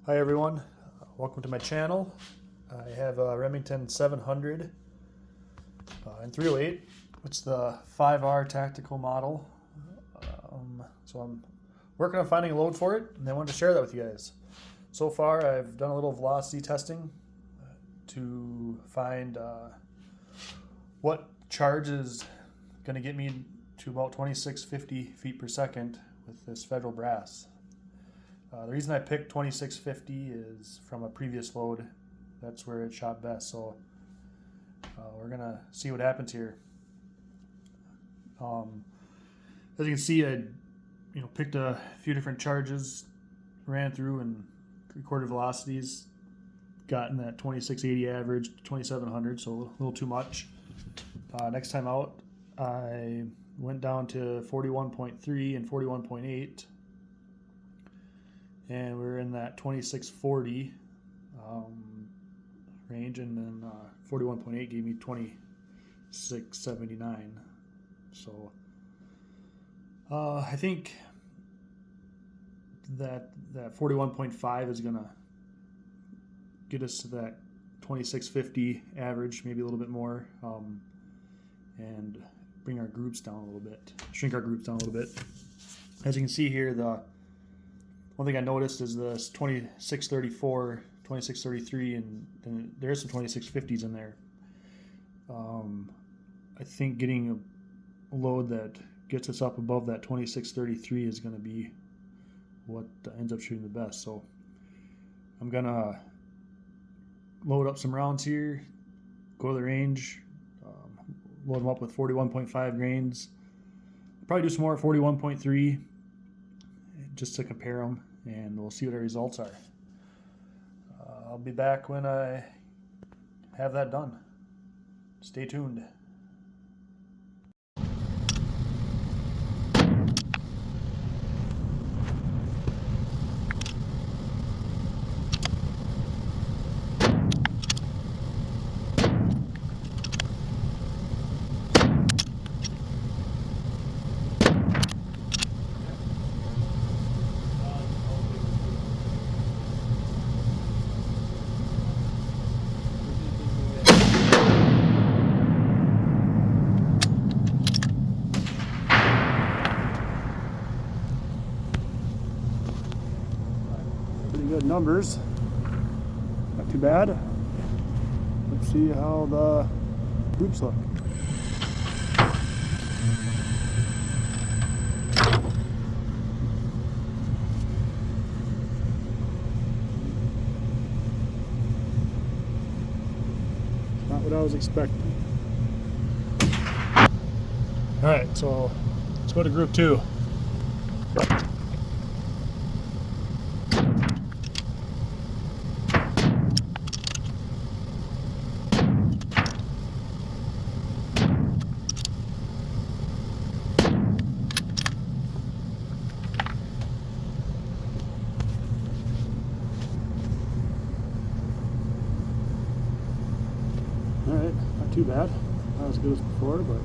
Hi everyone, welcome to my channel. I have a Remington 700 in 308. It's the 5R tactical model. So I'm working on finding a load for it, and I wanted to share that with you guys. So far I've done a little velocity testing to find what charge is going to get me to about 2650 feet per second with this federal brass. The reason I picked 2650 is from a previous load. That's where it shot best. So we're gonna see what happens here. As you can see, I picked a few different charges, ran through and recorded velocities, gotten that 2680 average, 2700, so a little too much. Next time out, I went down to 41.3 and 41.8. And we're in that 2640 range, and then 41.8 gave me 2679. So I think that 41.5 is gonna get us to that 2650 average, maybe a little bit more, and bring our groups down a little bit, shrink our groups down a little bit. As you can see here, the one thing I noticed is this 2634, 2633, and there is some 2650s in there. I think getting a load that gets us up above that 2633 is going to be what ends up shooting the best. So I'm going to load up some rounds here, go to the range, load them up with 41.5 grains. Probably do some more at 41.3. just to compare them, and we'll see what our results are. I'll be back when I have that done. Stay tuned. Good numbers, not too bad. Let's see how the groups look. Not what I was expecting. All right, so let's go to group 2. Alright, not too bad. Not as good as before, but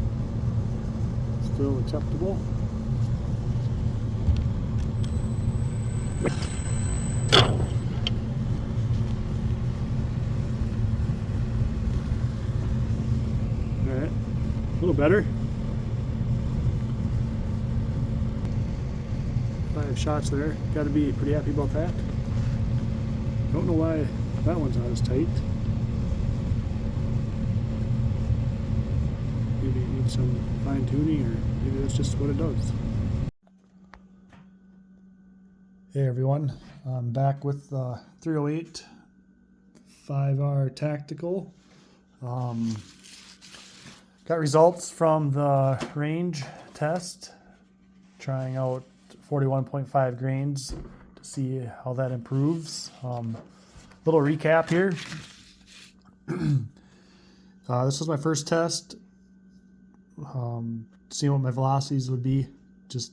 still acceptable. Alright, a little better. 5 shots there. Got to be pretty happy about that. Don't know why that one's not as tight. Maybe it needs some fine tuning, or maybe that's just what it does. Hey everyone, I'm back with the 308 5R Tactical. Got results from the range test, trying out 41.5 grains to see how that improves. Little recap here. This was my first test. Seeing what my velocities would be. It's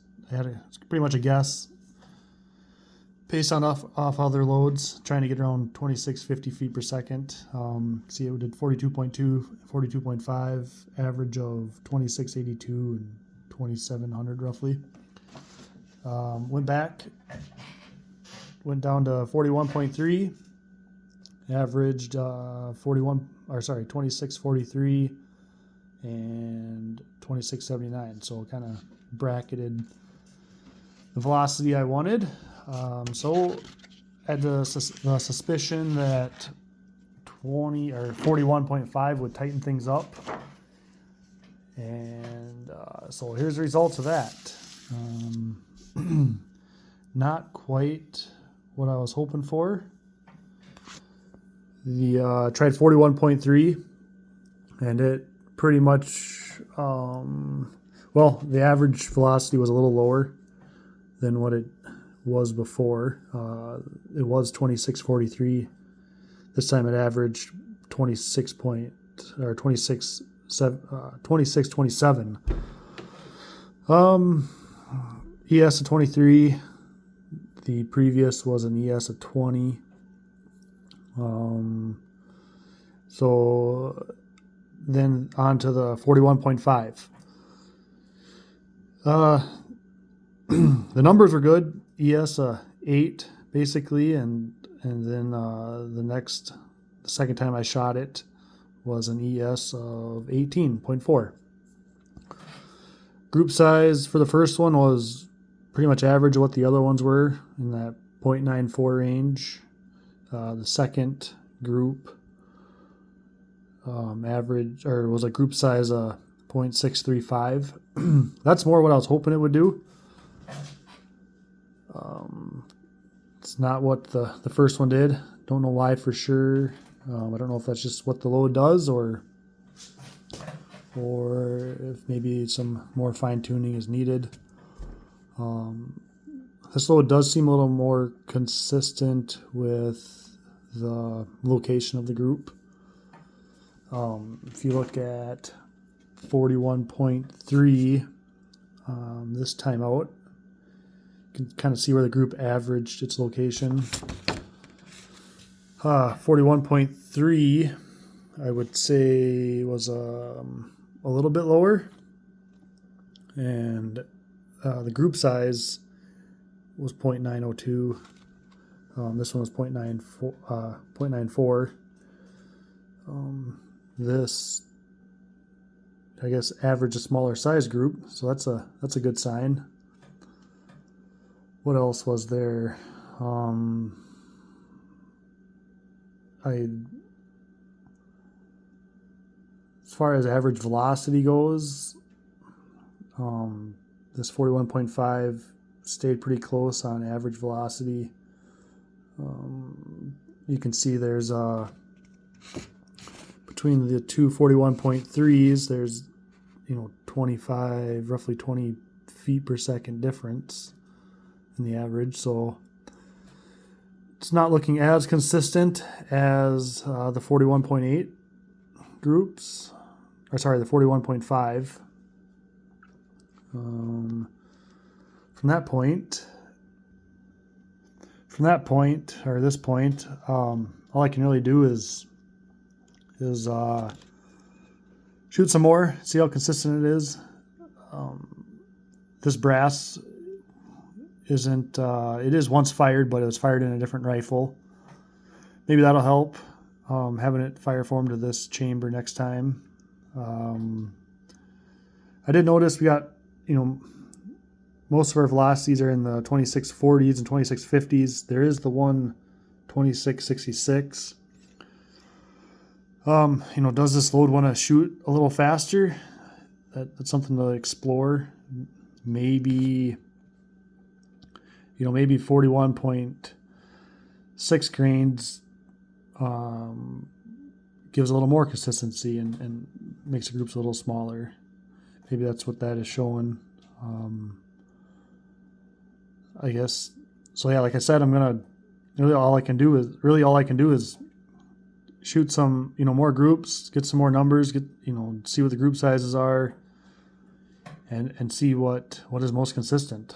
pretty much a guess based on off other loads, trying to get around 2650 feet per second. See, it did 42.2, 42.5, average of 2682 and 2700 roughly. Went back, went down to 41.3, averaged 26.43 and 26.79. So kind of bracketed the velocity I wanted. So I had the suspicion that 20 or 41.5 would tighten things up. And so here's the results of that. Not quite what I was hoping for. Tried 41.3, and it pretty much, well, the average velocity was a little lower than what it was before. It was 26.43. This time it averaged 26.27. ES of 23. The previous was an ES of 20. So then on to the 41.5. The numbers were good. ES 8 basically, and then the second time I shot it was an ES of 18.4. Group size for the first one was pretty much average of what the other ones were, in that 0.94 range. The second group was a group size of 0.635. That's more what I was hoping it would do. It's not what the first one did. Don't know why for sure. I don't know if that's just what the load does, or if maybe some more fine tuning is needed. This load does seem a little more consistent with the location of the group. If you look at 41.3 this time out, you can kind of see where the group averaged its location. 41.3, I would say, was a little bit lower, and the group size was 0.902. This one was 0.94. This, I guess, averaged a smaller size group, so that's a good sign. What else was there? As far as average velocity goes, this 41.5 stayed pretty close on average velocity. You can see there's between the two 41.3s, there's 25, roughly 20 feet per second difference in the average. So it's not looking as consistent as the 41.8 groups, or sorry, the 41.5. From that point, or this point, all I can really do is shoot some more, see how consistent it is. This brass isn't, it is once fired, but it was fired in a different rifle. Maybe that'll help, having it fire form to this chamber next time. I did notice we got, most of our velocities are in the 2640s and 2650s. There is the one 2666. Does this load want to shoot a little faster? That's something to explore. Maybe 41.6 grains gives a little more consistency and makes the groups a little smaller. Maybe that's what that is showing. I guess so. Yeah, like I said, I'm gonna all I can do is shoot some more groups, get some more numbers, see what the group sizes are, and see what is most consistent.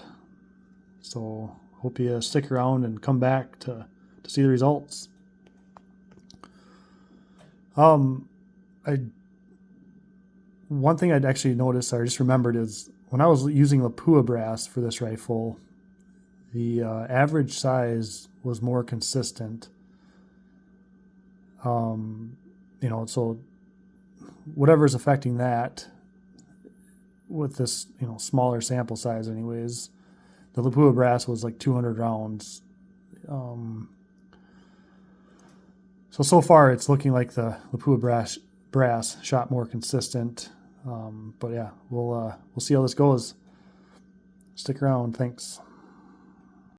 So hope you stick around and come back to see the results. One thing I'd actually noticed, or just remembered, is when I was using Lapua brass for this rifle, The average size was more consistent. So whatever's affecting that with this, smaller sample size anyways, the Lapua brass was like 200 rounds. So far it's looking like the Lapua brass shot more consistent. But yeah, we'll see how this goes. Stick around. Thanks.